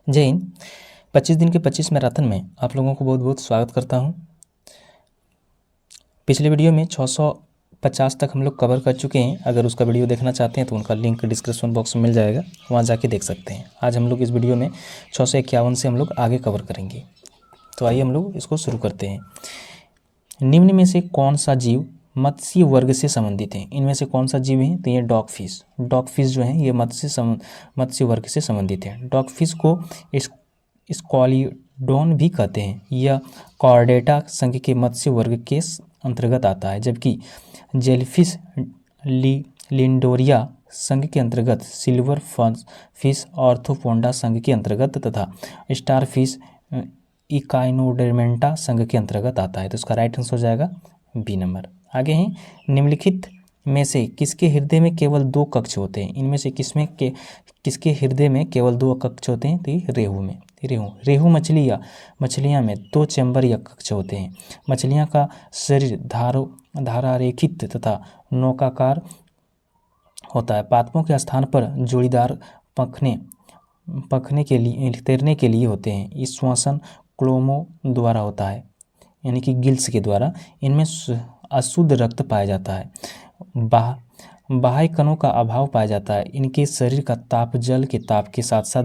जय हिंद। 25 दिन के 25 मैराथन में आप लोगों को बहुत बहुत स्वागत करता हूं। पिछले वीडियो में 650 तक हम लोग कवर कर चुके हैं। अगर उसका वीडियो देखना चाहते हैं तो उनका लिंक डिस्क्रिप्शन बॉक्स में मिल जाएगा, वहां जाके देख सकते हैं। आज हम लोग इस वीडियो में 651 से हम लोग आगे कवर करेंगे। तो आइए हम लोग इसको शुरू करते हैं। निम्न में से कौन सा जीव मत्स्य वर्ग से संबंधित है? इनमें से कौन सा जीव है? तो ये डॉग फिश जो है ये मत्स्य वर्ग से संबंधित है। डॉग फिश को स्क्वालिडोन भी कहते हैं। यह कॉर्डेटा संघ के मत्स्य वर्ग के अंतर्गत आता है, जबकि जेलीफिश लिंडोरिया संघ के अंतर्गत, सिल्वर फिश ऑर्थोपोडा संघ के अंतर्गत तथा स्टार फिश इकाइनोडर्मेंटा संघ के अंतर्गत आता है। तो इसका राइट आंसर हो जाएगा बी नंबर। आगे हैं, निम्नलिखित में से किसके हृदय में केवल 2 कक्ष होते हैं? इनमें से किसके हृदय में केवल 2 कक्ष होते हैं? तो ये रेहू मछलियाँ में 2 चैम्बर या कक्ष होते हैं। मछलियाँ का शरीर धारारेखित तथा नौकाकार होता है। पादपों के स्थान पर जोड़ीदार पखने के लिए तैरने के लिए होते हैं। इस श्वसन क्लोमो द्वारा होता है, यानी कि गिल्स के द्वारा। इनमें अशुद्ध रक्त पाया जाता है। बाह्य कणों का अभाव पाया जाता है। इनके शरीर का ताप जल के ताप के साथ साथ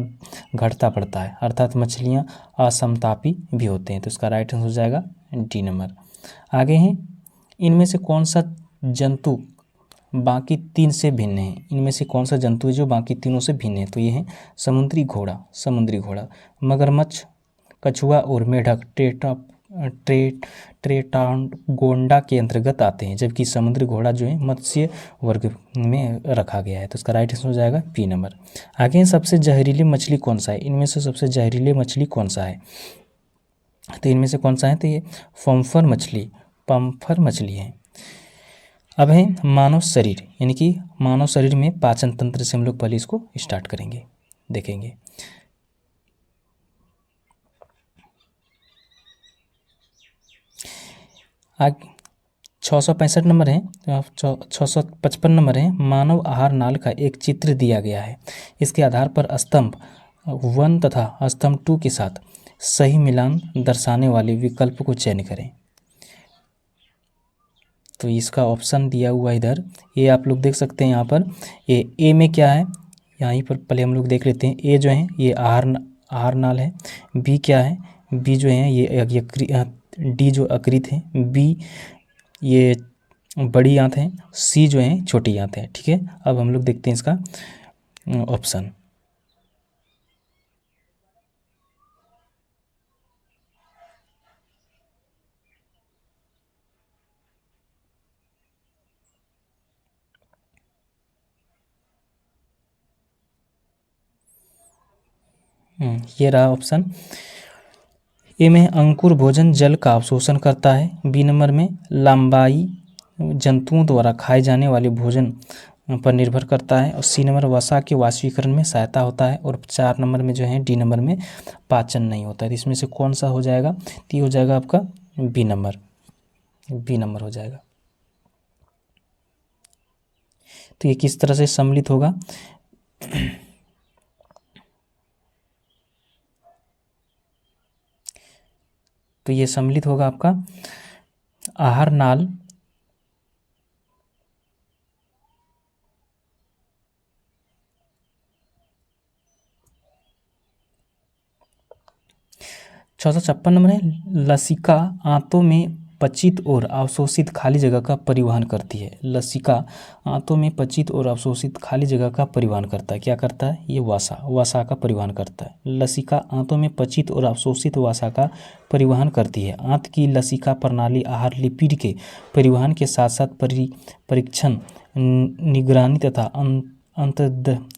घटता पड़ता है, अर्थात मछलियां असमतापी भी होते हैं। तो इसका राइट आंसर हो जाएगा डी नंबर। आगे हैं, इनमें से कौन सा जंतु बाकी 3 से भिन्न है? इनमें से कौन सा जंतु है जो बाकी तीनों से भिन्न है? तो ये है समुद्री घोड़ा। मगरमच्छ, कछुआ और मेढक ट्रेटागोंडा के अंतर्गत आते हैं, जबकि समुद्री घोड़ा जो है मत्स्य वर्ग में रखा गया है। तो इसका राइट आंसर हो जाएगा बी नंबर। आगे, सबसे जहरीली मछली कौन सा है? इनमें से सबसे जहरीली मछली कौन सा है? तो इनमें से कौन सा है? तो ये पम्फर मछली है। अब है मानव शरीर, यानी कि मानव शरीर में पाचन तंत्र से हम लोग पहले इसको स्टार्ट करेंगे, देखेंगे। आगे 665 नंबर है, 655 नंबर है। मानव आहार नाल का एक चित्र दिया गया है। इसके आधार पर स्तंभ 1 तथा स्तंभ 2 के साथ सही मिलान दर्शाने वाले विकल्प को चयन करें। तो इसका ऑप्शन दिया हुआ इधर, ये आप लोग देख सकते हैं। यहाँ पर ये ए में क्या है, यहीं पर पहले हम लोग देख लेते हैं। ए जो है ये आहार नाल है। बी क्या है? बी जो है ये डी जो यकृत है। बी ये बड़ी आंत है। सी जो है छोटी आंत है। ठीक है, अब हम लोग देखते हैं इसका ऑप्शन। ये रहा ऑप्शन। ए में अंकुर भोजन जल का अवशोषण करता है। बी नंबर में लाम्बाई जंतुओं द्वारा खाए जाने वाले भोजन पर निर्भर करता है। और सी नंबर वसा के वाष्पीकरण में सहायता होता है। और 4 नंबर में जो है डी नंबर में पाचन नहीं होता है। तो इसमें से कौन सा हो जाएगा? तो ये हो जाएगा आपका बी नंबर हो जाएगा। तो ये किस तरह से सम्मिलित होगा? तो ये सम्मिलित होगा आपका आहार नाल (656) नंबर है। लसिका आंतों में पचित और अवशोषित खाली जगह का परिवहन करती है। लसिका आंतों में पचित और अवशोषित खाली जगह का परिवहन करता है। क्या करता है? ये वसा का परिवहन करता है। लसिका आंतों में पचित और अवशोषित वसा का परिवहन करती है। आंत की लसिका प्रणाली आहार लिपिड के परिवहन के साथ साथ परीक्षण, निगरानी तथा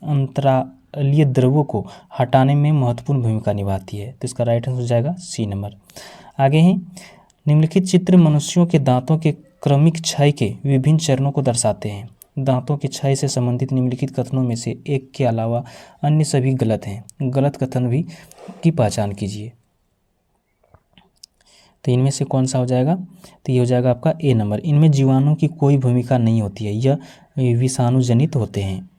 अंतरालीय द्रव्यों को हटाने में महत्वपूर्ण भूमिका निभाती है। तो इसका राइट आंसर हो जाएगा सी नंबर। आगे हैं, निम्नलिखित चित्र मनुष्यों के दांतों के क्रमिक क्षय के विभिन्न चरणों को दर्शाते हैं। दांतों के क्षय से संबंधित निम्नलिखित कथनों में से एक के अलावा अन्य सभी गलत हैं। गलत कथन भी की पहचान कीजिए। तो इनमें से कौन सा हो जाएगा? तो ये हो जाएगा आपका ए नंबर। इनमें जीवाणु की कोई भूमिका नहीं होती है, यह विषाणु जनित होते हैं।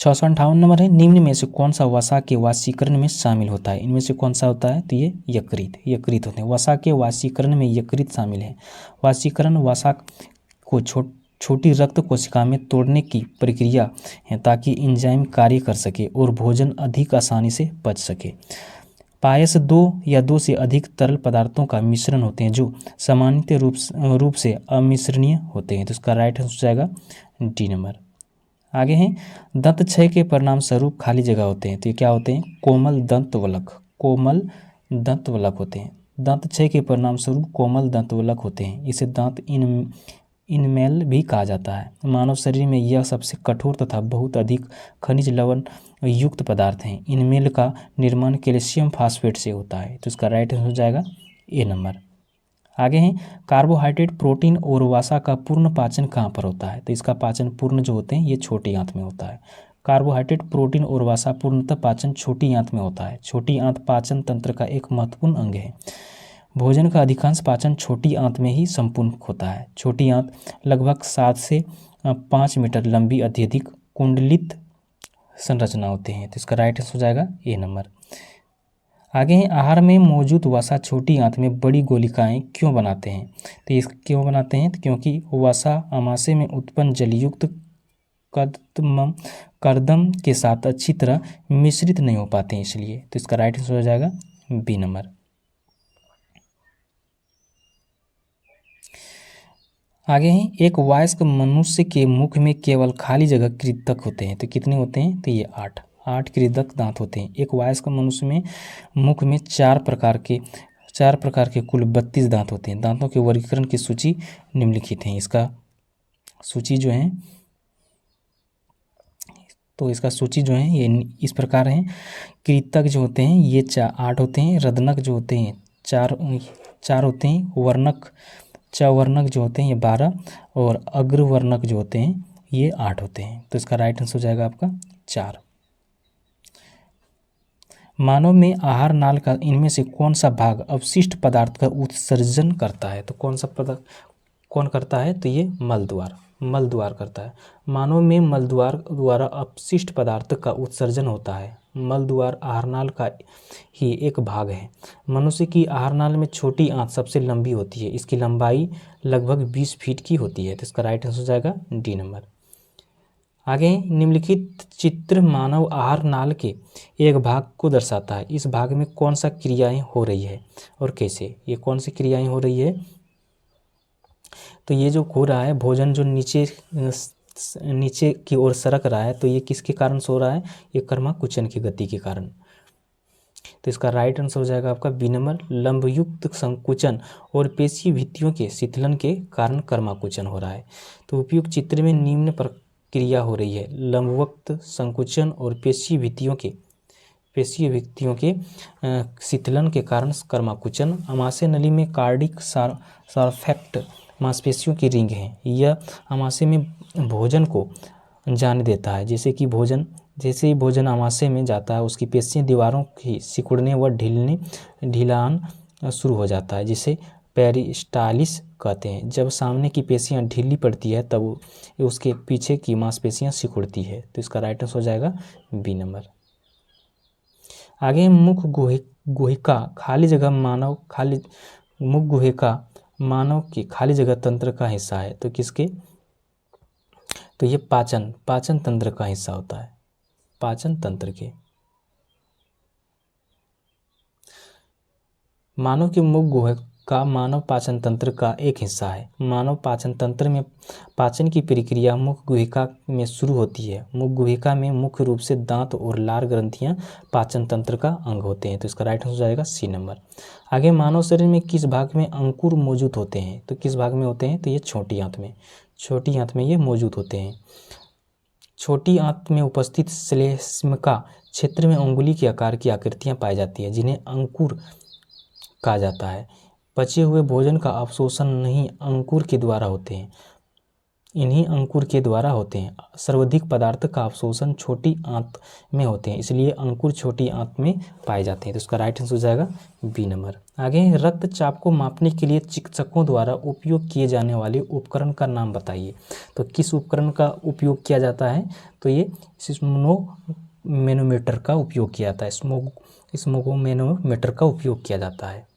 658 नंबर है, निम्न में से कौन सा वसा के वाष्पीकरण में शामिल होता है? इनमें से कौन सा होता है? तो ये यकृत होते हैं। वसा के वाष्पीकरण में यकृत शामिल है। वाष्पीकरण वसा को छोटी रक्त कोशिका में तोड़ने की प्रक्रिया है ताकि एंजाइम कार्य कर सके और भोजन अधिक आसानी से पच सके। पायस दो या दो से अधिक तरल पदार्थों का मिश्रण होते हैं जो सामान्यतः रूप से अमिश्रणीय होते हैं। तो इसका राइट आंसर हो जाएगा डी नंबर। आगे हैं, दंत क्षय के परिणाम स्वरूप खाली जगह होते हैं। तो ये क्या होते हैं? कोमल दंतवलक होते हैं। दंत क्षय के परिणाम स्वरूप कोमल दंतवलक होते हैं। इसे दांत इनमेल भी कहा जाता है। मानव शरीर में यह सबसे कठोर तथा बहुत अधिक खनिज लवण युक्त पदार्थ हैं। इनमेल का निर्माण कैल्शियम फास्फेट से होता है। तो इसका राइट आंसर हो जाएगा ए नंबर। आगे हैं, कार्बोहाइड्रेट, प्रोटीन और वसा का पूर्ण पाचन कहाँ पर होता है? तो इसका पाचन पूर्ण जो होते हैं ये छोटी आंत में होता है। कार्बोहाइड्रेट, प्रोटीन और वसा पूर्णतः पाचन छोटी आंत में होता है। छोटी आंत पाचन तंत्र का एक महत्वपूर्ण अंग है। भोजन का अधिकांश पाचन छोटी आंत में ही संपूर्ण होता है। छोटी आंत लगभग 7 से 5 मीटर लंबी अत्यधिक कुंडलित संरचना होते हैं। तो इसका राइट आंसर हो जाएगा ए नंबर। आगे हैं, आहार में मौजूद वसा छोटी आंत में बड़ी गोलिकाएं क्यों बनाते हैं? तो इस क्यों बनाते हैं? तो क्योंकि वसा आमाशय में उत्पन्न जलयुक्त कर्दम के साथ अच्छी तरह मिश्रित नहीं हो पाते हैं, इसलिए। तो इसका राइट आंसर हो जाएगा बी नंबर। आगे हैं, एक वयस्क मनुष्य के मुख में केवल खाली जगह कृंतक होते हैं। तो कितने होते हैं? तो ये 8 कृंतक दांत होते हैं। एक वयस्क मनुष्य में मुख में 4 प्रकार के कुल 32 दांत होते हैं। दांतों के वर्गीकरण की सूची निम्नलिखित है। इसका सूची जो है ये इस प्रकार है। कृंतक जो होते हैं ये 8 होते हैं। रदनक जो होते हैं 4 होते हैं। वर्णक चवर्णक जो होते हैं ये 12 और अग्रवर्णक जो होते हैं ये 8 होते हैं। तो इसका राइट आंसर हो जाएगा आपका 4। मानव में आहार नाल का इनमें से कौन सा भाग अपशिष्ट पदार्थ का उत्सर्जन करता है? तो कौन करता है? तो ये मल द्वार करता है। मानव में मल द्वारा अपशिष्ट पदार्थ का उत्सर्जन होता है। मल द्वार आहारनाल का ही एक भाग है। मनुष्य की आहारनाल में छोटी आंत सबसे लंबी होती है। इसकी लंबाई लगभग 20 फीट की होती है। तो इसका राइट आंसर हो जाएगा डी नंबर। आगे निम्नलिखित चित्र मानव आहार नाल के एक भाग को दर्शाता है। इस भाग में कौन सा क्रियाएं हो रही है और कैसे? ये कौन सी क्रियाएं हो रही है? तो ये जो हो रहा है, भोजन जो नीचे की ओर सरक रहा है, तो ये किसके कारण से हो रहा है? ये कर्माकुचन की गति के कारण। तो इसका राइट आंसर हो जाएगा आपका बी नंबर। लंबयुक्त संकुचन और पेशीय भित्तियों के शिथिलन के कारण कर्माकुचन हो रहा है। तो उपयुक्त चित्र में निम्न प्रक्रिया हो रही है। लंबवक्त संकुचन और पेशीय भित्तियों के शिथिलन के कारण कर्माकुचन। आमाशय नली में कार्डिक सार्फैक्ट मांसपेशियों की रिंग है। यह आमाशय में भोजन को जाने देता है। जैसे ही भोजन आमाशय में जाता है उसकी पेशियां दीवारों की सिकुड़ने व ढीलान शुरू हो जाता है, जिसे पेरिस्टालिस कहते हैं। जब सामने की पेशियां ढीली पड़ती है तब उसके पीछे की मांसपेशियां सिकुड़ती है। तो इसका राइट आंसर हो जाएगा बी नंबर। आगे मुख गुहिका खाली जगह मानव की खाली जगह तंत्र का हिस्सा है। तो किसके? तो ये पाचन तंत्र का हिस्सा होता है। पाचन तंत्र के मानव के मुख गुहिका मानव पाचन तंत्र का एक हिस्सा है। मानव पाचन तंत्र में पाचन की प्रक्रिया मुख गुहिका में शुरू होती है। मुख गुहिका में मुख्य रूप से दांत और लार ग्रंथियां पाचन तंत्र का अंग होते हैं। तो इसका राइट आंसर हो जाएगा सी नंबर। आगे मानव शरीर में किस भाग में अंकुर मौजूद होते हैं? तो किस भाग में होते हैं? तो ये छोटी आंत में ये मौजूद होते हैं। छोटी आंत में उपस्थित श्लेष्मिका क्षेत्र में अंगुली के आकार की आकृतियां पाई जाती है, जिन्हें अंकुर कहा जाता है। बचे हुए भोजन का अवशोषण नहीं अंकुर के द्वारा होते हैं। इन्हीं अंकुर के द्वारा होते हैं। सर्वाधिक पदार्थ का अवशोषण छोटी आंत में होते हैं, इसलिए अंकुर छोटी आंत में पाए जाते हैं। तो इसका राइट आंसर हो जाएगा बी नंबर। आगे रक्तचाप को मापने के लिए चिकित्सकों द्वारा उपयोग किए जाने वाले उपकरण का नाम बताइए। तो किस उपकरण का उपयोग किया जाता है? तो ये स्फिग्मोमेनोमीटर का उपयोग किया जाता है। स्फिग्मोमेनोमीटर का उपयोग किया जाता है।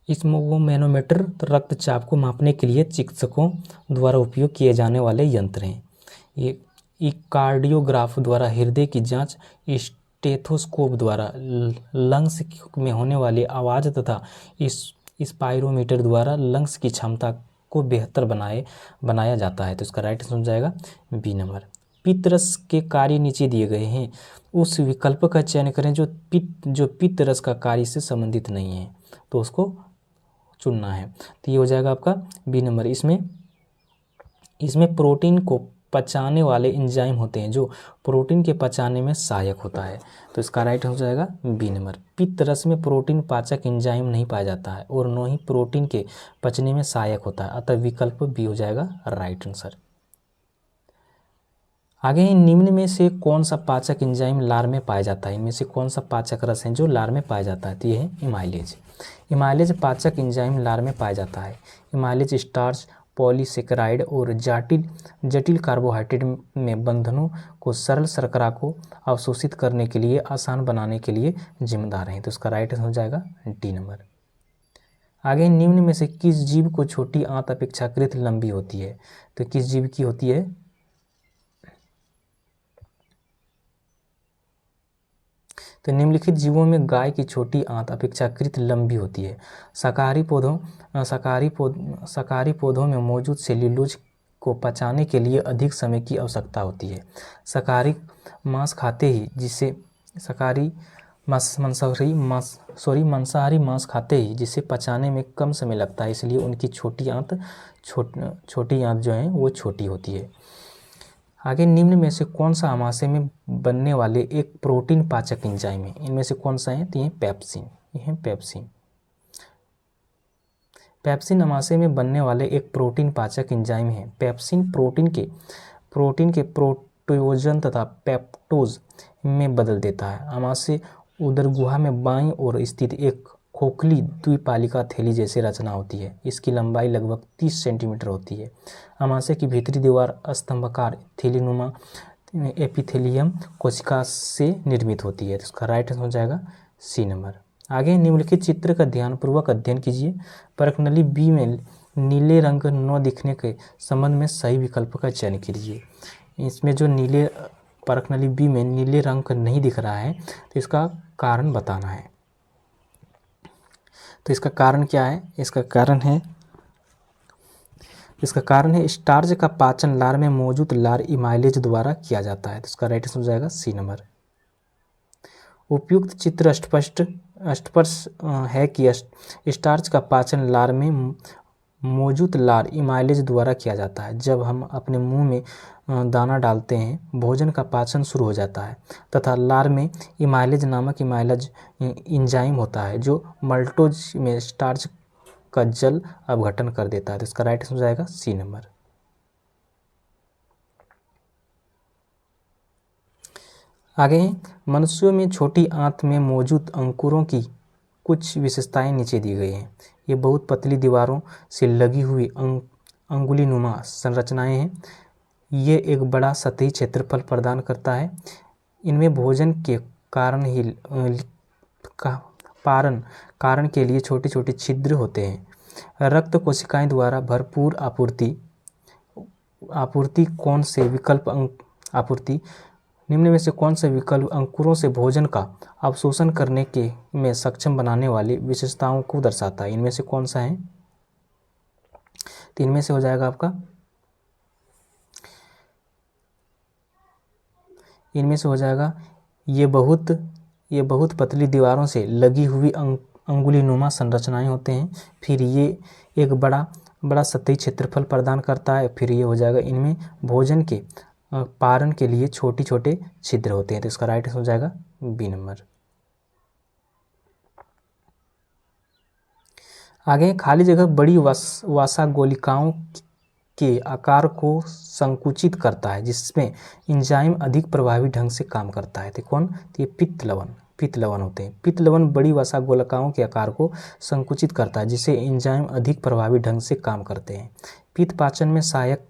स्फिग्मोमेनोमीटर रक्तचाप को मापने के लिए चिकित्सकों द्वारा उपयोग किए जाने वाले यंत्र हैं। ये कार्डियोग्राफ द्वारा हृदय की जांच, स्टेथोस्कोप द्वारा लंग्स में होने वाली आवाज़ तथा स्पाइरोमीटर द्वारा लंग्स की क्षमता को बेहतर बनाया जाता है। तो इसका राइट आंसर हो जाएगा बी नंबर। पित्तरस के कार्य नीचे दिए गए हैं, उस विकल्प का चयन करें जो पित्तरस का कार्य से संबंधित नहीं है, तो उसको चुनना है। तो ये हो जाएगा आपका बी नंबर। इसमें प्रोटीन को पचाने वाले एंजाइम होते हैं जो प्रोटीन के पचाने में सहायक होता है। तो इसका राइट हो जाएगा बी नंबर। पित्त रस में प्रोटीन पाचक एंजाइम नहीं पाया जाता है और न ही प्रोटीन के पचने में सहायक होता है, अतः विकल्प बी हो जाएगा राइट आंसर। आगे निम्न में से कौन सा पाचक एंजाइम लार में पाया जाता है? इनमें से कौन सा पाचक रस है जो लार में पाया जाता है? तो ये है इमाइलेज। इमाइलेज पाचक एंजाइम लार में पाया जाता है। इमाइलेज स्टार्च, पॉलीसेकेराइड और जटिल कार्बोहाइड्रेट में बंधनों को सरल शर्करा को अवशोषित करने के लिए आसान बनाने के लिए जिम्मेदार हैं। तो इसका राइट आंसर हो जाएगा डी नंबर। आगे निम्न में से किस जीव को छोटी आंत अपेक्षाकृत लंबी होती है? तो किस जीव की होती है? तो निम्नलिखित जीवों में गाय की छोटी आंत अपेक्षाकृत लंबी होती है। शाकाहारी पौधों में मौजूद सेल्यूलोज को पचाने के लिए अधिक समय की आवश्यकता होती है। शाकाहारी मांसाहारी मांस खाते ही जिसे पचाने में कम समय लगता है, इसलिए उनकी छोटी आंत जो है वो छोटी होती है। आगे निम्न में से कौन सा आमाशय में बनने वाले एक प्रोटीन पाचक एंजाइम है? इनमें से कौन सा है? तो ये पेप्सिन। पेप्सिन आमाशय में बनने वाले एक प्रोटीन पाचक एंजाइम है। पेप्सिन प्रोटीन के प्रोटोजन तथा पेप्टोज में बदल देता है। आमाशय उदरगुहा में बाईं ओर स्थित एक खोखली द्विपालिका थैली जैसी रचना होती है। इसकी लंबाई लगभग 30 सेंटीमीटर होती है। आमाशय की भीतरी दीवार स्तंभाकार थैलीनुमा एपिथेलियम कोशिका से निर्मित होती है। तो इसका राइट आंसर हो जाएगा सी नंबर। आगे निम्नलिखित चित्र का ध्यानपूर्वक अध्ययन कीजिए। परखनली बी में नीले रंग न दिखने के संबंध में सही विकल्प का चयन कीजिए। इसमें जो परखनली बी में नीले रंग का नहीं दिख रहा है, तो इसका कारण बताना है। तो इसका कारण क्या है? इसका कारण है स्टार्च का पाचन लार में मौजूद लार इमाइलेज द्वारा किया जाता है। तो इसका राइट आंसर हो जाएगा सी नंबर। उपयुक्त चित्र स्पष्ट है कि स्टार्च का पाचन लार में मौजूद लार इमाइलेज द्वारा किया जाता है। जब हम अपने मुंह में दाना डालते हैं, भोजन का पाचन शुरू हो जाता है तथा लार में इमाइलेज नामक एंजाइम होता है जो मल्टोज में स्टार्च का जल अपघटन कर देता है। तो इसका राइट आंसर हो जाएगा सी नंबर। आगे मनुष्यों में छोटी आंत में मौजूद अंकुरों की कुछ विशेषताएं नीचे दी गई हैं। ये बहुत पतली दीवारों से लगी हुई अंगुलीनुमा संरचनाएं हैं। ये एक बड़ा सतही क्षेत्रफल प्रदान करता है। इनमें भोजन के कारण के लिए छोटे छोटे छिद्र होते हैं। रक्त कोशिकाएं द्वारा भरपूर आपूर्ति निम्न में से कौन से विकल्प अंकुरों से भोजन का अवशोषण करने में सक्षम बनाने वाली विशेषताओं को दर्शाता है? इनमें से कौन सा है? तो इनमें से हो जाएगा आपका ये बहुत पतली दीवारों से लगी हुई अंगुलीनुमा संरचनाएं होते हैं। फिर ये एक बड़ा सतही क्षेत्रफल प्रदान करता है। फिर ये हो जाएगा इनमें भोजन के पारण के लिए छोटे छोटे छिद्र होते हैं। तो इसका राइट हो जाएगा बी नंबर। आगे खाली जगह बड़ी वसा गोलिकाओं के आकार को संकुचित करता है, जिसमें एंजाइम अधिक प्रभावी ढंग से काम करता है। तो कौन? तो ये पित्त लवण होते हैं। पित्त लवण बड़ी वसा गोलिकाओं के आकार को संकुचित करता है, जिससे एंजाइम अधिक प्रभावी ढंग से काम करते हैं। पित्त पाचन में सहायता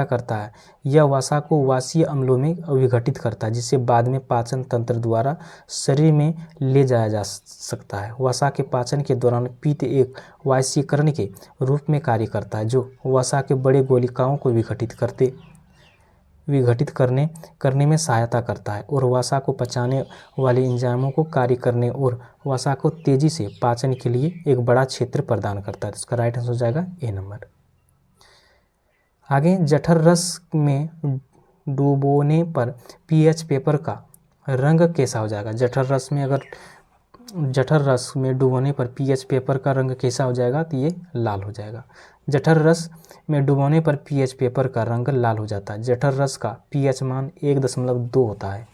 करता है। यह वसा को वाष्य अम्लों में विघटित करता है, जिसे बाद में पाचन तंत्र द्वारा शरीर में ले जाया जा सकता है। वसा के पाचन के दौरान पित्त एक वाष्यीकरण के रूप में कार्य करता है, जो वसा के बड़े गोलिकाओं को विघटित करने में सहायता करता है और वसा को पचाने वाले एंजाइमों को कार्य करने और वसा को तेजी से पाचन के लिए एक बड़ा क्षेत्र प्रदान करता है। तो इसका राइट आंसर हो जाएगा ए नंबर। आगे जठर रस में डुबोने पर पीएच पेपर का रंग कैसा हो जाएगा? जठर रस में डुबोने पर पीएच पेपर का रंग कैसा हो जाएगा? तो ये लाल हो जाएगा। जठर रस में डुबोने पर पीएच पेपर का रंग लाल हो जाता है। जठर रस का पीएच मान 1.2 होता है,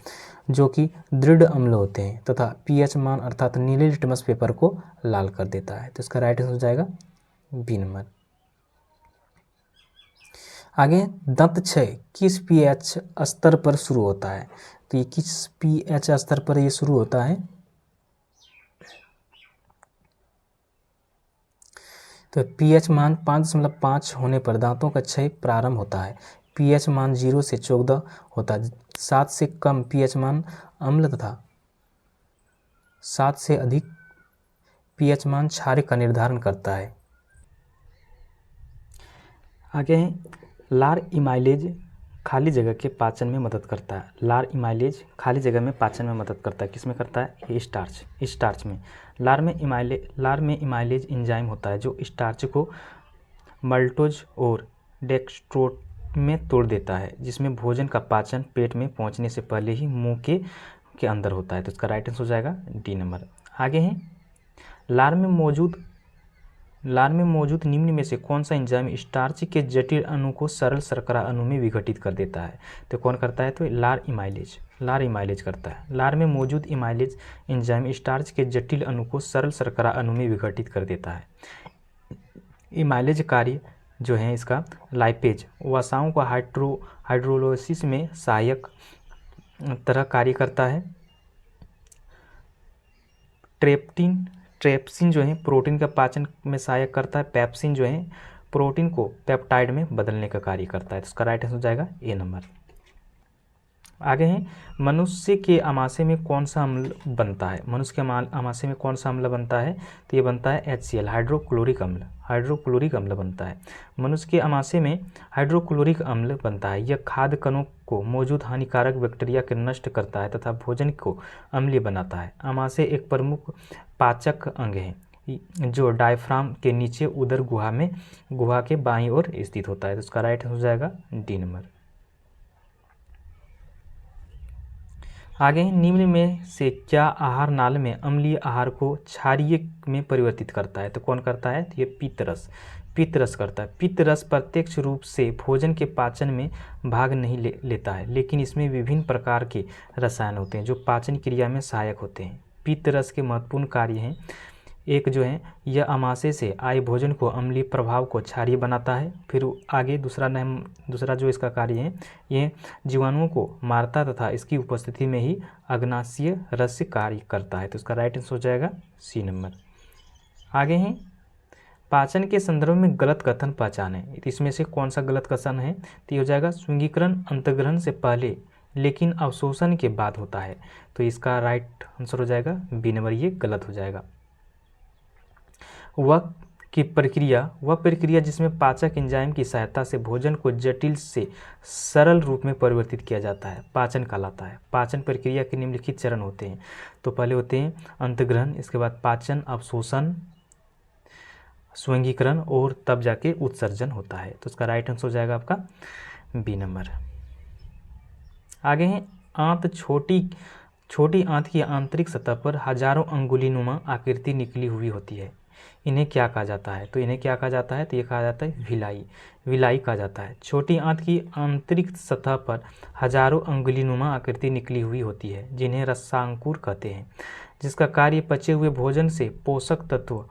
जो कि दृढ़ अम्ल होते हैं, तथा पीएच मान अर्थात नीले लिटमस पेपर को लाल कर देता है। तो इसका राइट आंसर हो जाएगा बी नंबर। आगे दंत क्षय किस पीएच स्तर पर शुरू होता है? तो ये किस पीएच स्तर पर ये शुरू होता है? तो पीएच मान 5.5 होने पर दांतों का क्षय प्रारंभ होता है। पीएच मान 0 से 14 होता है। 7 से कम पीएच मान अम्ल तथा 7 से अधिक पीएच मान क्षार का निर्धारण करता है। आगे है लार इमाइलेज खाली जगह के पाचन में मदद करता है। लार इमाइलेज खाली जगह में पाचन में मदद करता है। किसमें करता है? ये स्टार्च में। लार में इमाइलेज एंजाइम होता है, जो स्टार्च को मल्टोज और डेक्सट्रोज में तोड़ देता है, जिसमें भोजन का पाचन पेट में पहुंचने से पहले ही मुंह के अंदर होता है। तो इसका राइट आंसर हो जाएगा डी नंबर। आगे है लार में मौजूद निम्न में से कौन सा एंजाइम स्टार्च के जटिल अणु को सरल शर्करा अणु में विघटित कर देता है? तो कौन करता है? तो लार इमाइलेज करता है। लार में मौजूद इमाइलेज एंजाइम स्टार्च के जटिल अणु को सरल शर्करा अणु में विघटित कर देता है। इमाइलेज कार्य जो है इसका लाइपेज वसाओं को हाइड्रोलाइसिस में सहायक तरह कार्य करता है। ट्रेप्सिन जो है प्रोटीन का पाचन में सहायक करता है। पेप्सिन जो है प्रोटीन को पेप्टाइड में बदलने का कार्य करता है। तो इसका राइट आंसर हो जाएगा ए नंबर। आगे है मनुष्य के आमाशय में कौन सा अम्ल बनता है? मनुष्य के आमाशय में कौन सा अम्ल बनता है? तो ये बनता है HCl हाइड्रोक्लोरिक अम्ल बनता है। मनुष्य के आमाशय में हाइड्रोक्लोरिक अम्ल बनता है। यह खाद्य कणों को मौजूद हानिकारक बैक्टीरिया के नष्ट करता है तथा भोजन को अम्लीय बनाता है। आमाशय एक प्रमुख पाचक अंग है, जो डायफ्राम के नीचे उदर गुहा के बाईं ओर स्थित होता है। तो इसका राइट हो जाएगा डी नंबर। आगे निम्न में से क्या आहार नाल में अम्लीय आहार को क्षारीय में परिवर्तित करता है? तो कौन करता है? तो ये पित्त रस करता है। पित्त रस प्रत्यक्ष रूप से भोजन के पाचन में भाग नहीं लेता है, लेकिन इसमें विभिन्न प्रकार के रसायन होते हैं जो पाचन क्रिया में सहायक होते हैं। पित्त रस के महत्वपूर्ण कार्य हैं। एक जो है यह आमाशय से आए भोजन को अम्लीय प्रभाव को क्षारीय बनाता है। फिर आगे दूसरा जो इसका कार्य है, ये जीवाणुओं को मारता तथा इसकी उपस्थिति में ही अग्नाशय रस कार्य करता है। तो इसका राइट आंसर हो जाएगा सी नंबर। आगे है पाचन के संदर्भ में गलत कथन पहचाने। इसमें से कौन सा गलत कथन है? तो ये हो जाएगा स्विंगीकरण अंतर्ग्रहण से पहले लेकिन अवशोषण के बाद होता है। तो इसका राइट आंसर हो जाएगा बी नंबर, ये गलत हो जाएगा। वह प्रक्रिया जिसमें पाचक एंजाइम की सहायता से भोजन को जटिल से सरल रूप में परिवर्तित किया जाता है, पाचन कहलाता है। पाचन प्रक्रिया के निम्नलिखित चरण होते हैं। तो पहले होते हैं अंतर्ग्रहण, इसके बाद पाचन, अवशोषण, स्विंगीकरण और तब जाके उत्सर्जन होता है। तो इसका राइट आंसर हो जाएगा आपका बी नंबर। आगे है आंत। छोटी आंत की आंतरिक सतह पर हजारों अंगुलीनुमा आकृति निकली हुई होती है। इन्हें क्या कहा जाता है? तो इन्हें क्या कहा जाता है? तो ये कहा जाता है विलाई, विलाई कहा जाता है। छोटी आंत की आंतरिक सतह पर हजारों अंगुलीनुमा आकृति निकली हुई होती है, जिन्हें रसांकुर कहते हैं, जिसका कार्य पचे हुए भोजन से पोषक तत्व,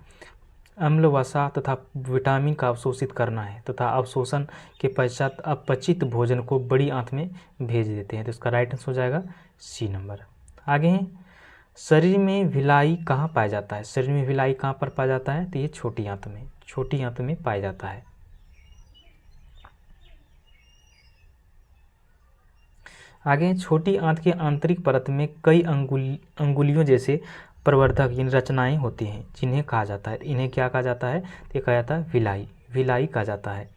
अम्ल, वसा तथा विटामिन का अवशोषित करना है तथा अवशोषण के पश्चात अपचित भोजन को बड़ी आंत में भेज देते हैं। तो इसका राइट आंसर हो जाएगा सी नंबर। आगे हैं, शरीर में विलाई कहाँ पाया जाता है? शरीर में विलाई कहाँ पर पाया जाता है? तो ये छोटी आंत में, छोटी आंत में पाया जाता है। आगे छोटी आंत के आंतरिक परत में कई अंगुलियों जैसे प्रवर्धक यानी रचनाएं होती हैं, जिन्हें कहा जाता है, इन्हें क्या कहा जाता है? तो ये कहा जाता है विलाई, विलाई कहा जाता है।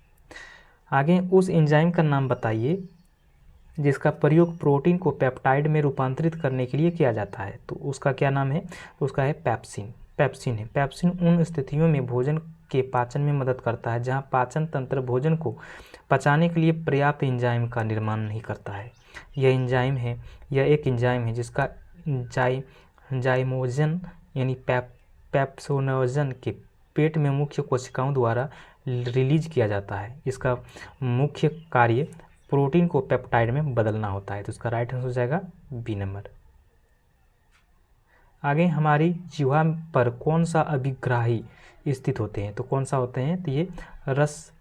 आगे उस एंजाइम का नाम बताइए जिसका प्रयोग प्रोटीन को पेप्टाइड में रूपांतरित करने के लिए किया जाता है। तो उसका क्या नाम है? तो उसका है पेप्सिन, पेप्सिन है। पेप्सिन उन स्थितियों में भोजन के पाचन में मदद करता है जहां पाचन तंत्र भोजन को पचाने के लिए पर्याप्त एंजाइम का निर्माण नहीं करता है। यह एक एंजाइम है जिसका जाइमोजन यानी पेप्सोनोजन के पेट में मुख्य कोशिकाओं द्वारा रिलीज किया जाता है। इसका मुख्य कार्य प्रोटीन को पेप्टाइड में बदलना होता है। तो इसका राइट आंसर हो जाएगा बी नंबर। आगे हमारी जिह्वा पर कौन सा अभिग्राही स्थित होते हैं? तो कौन सा होते हैं? तो ये रस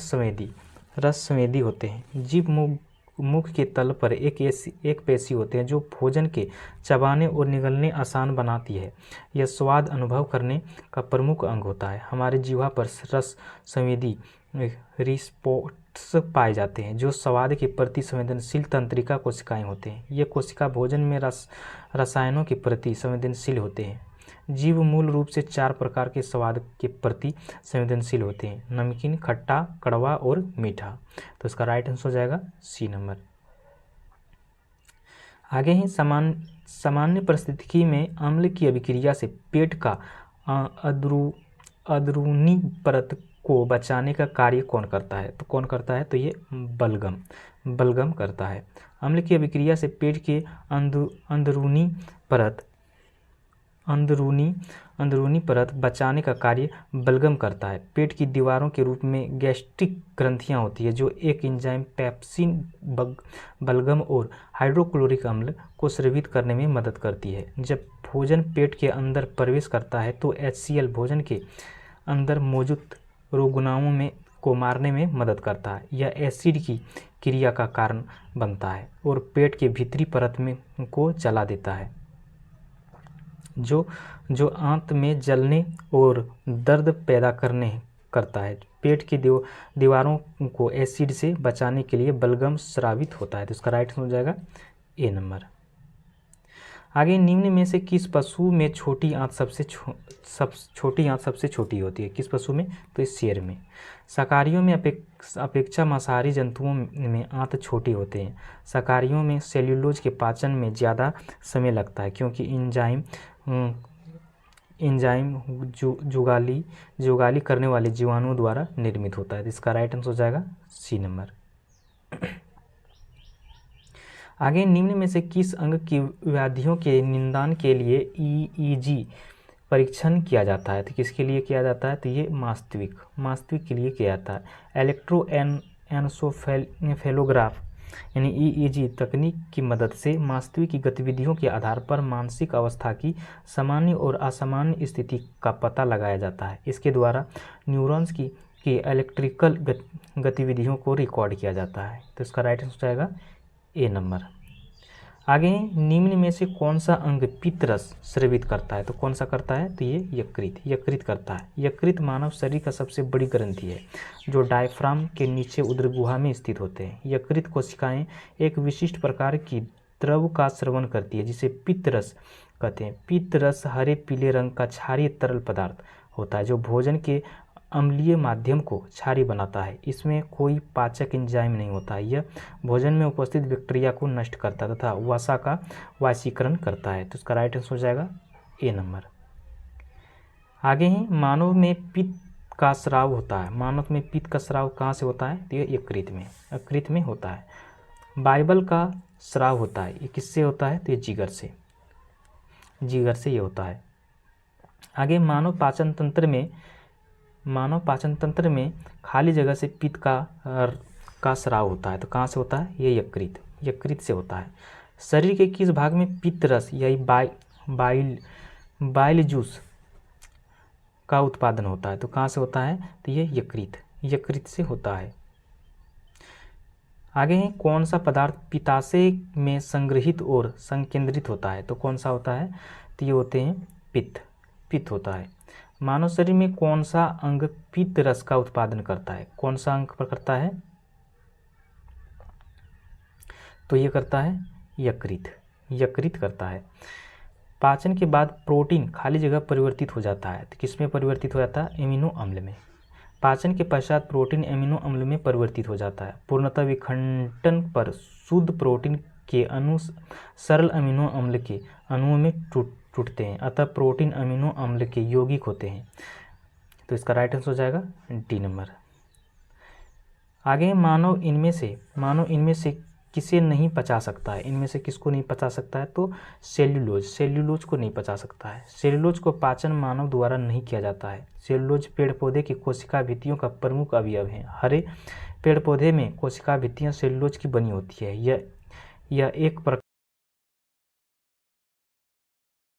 संवेदी होते हैं। जीभ मुख के तल पर एक पेशी होते हैं जो भोजन के चबाने और निगलने आसान बनाती है। यह स्वाद अनुभव करने का प्रमुख अंग होता है। हमारे जिह्वा पर रस संवेदी रिस्पोर्ट्स पाए जाते हैं जो स्वाद के प्रति संवेदनशील तंत्रिका कोशिकाएं होते हैं। ये कोशिका भोजन में रसायनों के प्रति संवेदनशील होते हैं। जीव मूल रूप से 4 प्रकार के स्वाद के प्रति संवेदनशील होते हैं: नमकीन, खट्टा, कड़वा और मीठा। तो इसका राइट आंसर हो जाएगा सी नंबर। आगे ही सामान्य परिस्थिति में अम्ल की अभिक्रिया से पेट का अंदरूनी परत को बचाने का कार्य कौन करता है? तो कौन करता है? तो ये बलगम करता है। अम्ल की अभिक्रिया से पेट के अंदरूनी परत बचाने का कार्य बलगम करता है। पेट की दीवारों के रूप में गैस्ट्रिक ग्रंथियां होती है जो एक एंजाइम पेप्सिन बलगम और हाइड्रोक्लोरिक अम्ल को स्रावित करने में मदद करती है। जब भोजन पेट के अंदर प्रवेश करता है तो HCl भोजन के अंदर मौजूद रोगुनाओं को मारने में मदद करता है। यह एसिड की क्रिया का कारण बनता है और पेट के भीतरी परत को जला देता है, जो आंत में जलने और दर्द पैदा करता है। पेट की दीवारों को एसिड से बचाने के लिए बलगम स्रावित होता है। तो इसका राइट हो जाएगा ए नंबर। आगे निम्न में से किस पशु में छोटी आंत सबसे छोटी होती है? किस पशु में? तो इस शेर में। शाकाहारियों में अपेक्षा मांसाहारी जंतुओं में आंत छोटी होते हैं। शाकाहारियों में सेल्यूलोज के पाचन में ज़्यादा समय लगता है क्योंकि एंजाइम जुगाली करने वाले जीवाणुओं द्वारा निर्मित होता है। इसका राइट आंसर हो जाएगा सी नंबर। आगे निम्न में से किस अंग की व्याधियों के निदान के लिए EEG परीक्षण किया जाता है? तो किसके लिए किया जाता है? तो ये मास्तविक के लिए किया जाता है। इलेक्ट्रोएन्सेफेलोग्राफ यानी EEG तकनीक की मदद से मास्तविक की गतिविधियों के आधार पर मानसिक अवस्था की सामान्य और असामान्य स्थिति का पता लगाया जाता है। इसके द्वारा न्यूरॉन्स की इलेक्ट्रिकल गतिविधियों को रिकॉर्ड किया जाता है। तो इसका राइट आंसर जाएगा ए नंबर। आगे निम्न में से कौन सा अंग पित्त रस स्रावित करता है? तो कौन सा करता है? तो ये यकृत करता है। यकृत मानव शरीर का सबसे बड़ी ग्रंथि है जो डायफ्राम के नीचे उदर गुहा में स्थित होते हैं। यकृत कोशिकाएं एक विशिष्ट प्रकार की द्रव का स्रवण करती है जिसे पित्त रस कहते हैं। पित्त रस हरे पीले रंग का क्षारीय तरल पदार्थ होता है जो भोजन के अम्लीय माध्यम को क्षारीय बनाता है। इसमें कोई पाचक एंजाइम नहीं होता है। यह भोजन में उपस्थित बैक्टीरिया को नष्ट करता है तथा वसा का वाष्पीकरण करता है। तो इसका राइट आंसर हो जाएगा ए नंबर। आगे ही मानव में पित्त का स्राव होता है। मानव में पित्त का स्राव कहाँ से होता है? तो ये यकृत में होता है। बाइबल का स्राव होता है, ये किससे होता है? तो ये जिगर से ये होता है। आगे मानव पाचन तंत्र में खाली जगह से पित्त का स्राव होता है। तो कहाँ से होता है? ये यकृत से होता है। शरीर के किस भाग में पित्त रस यही बाइल जूस का उत्पादन होता है? तो कहाँ से होता है? तो ये यकृत से होता है। आगे है, कौन सा पदार्थ पित्ताशय में संग्रहित और संकेंद्रित होता है? तो कौन सा होता है? तो ये होते हैं पित्त होता है। मानव शरीर में कौन सा अंग पित्त रस का उत्पादन करता है? कौन सा अंग पर करता है? तो ये करता है यकृत करता है। पाचन के बाद प्रोटीन खाली जगह परिवर्तित हो जाता है। तो किस में परिवर्तित हो जाता है? एमिनो अम्ल में। पाचन के पश्चात प्रोटीन एमिनो अम्ल में परिवर्तित हो जाता है। पूर्णतः विखंडन पर शुद्ध प्रोटीन के अणु सरल अमीनो अम्ल के अणुओं में टूटते हैं, अतः प्रोटीन अमीनो अम्ल के यौगिक होते हैं। तो इसका राइट आंसर हो जाएगा डी नंबर। आगे मानव इनमें से किसे नहीं पचा सकता है? इनमें से किसको नहीं पचा सकता है? तो सेल्यूलोज को नहीं पचा सकता है। सेल्यूलोज को पाचन मानव द्वारा नहीं किया जाता है। सेल्यूलोज पेड़ पौधे की कोशिका भित्तियों का प्रमुख अवयव है। हरे पेड़ पौधे में कोशिका भित्तियां सेल्यूलोज की बनी होती है। यह एक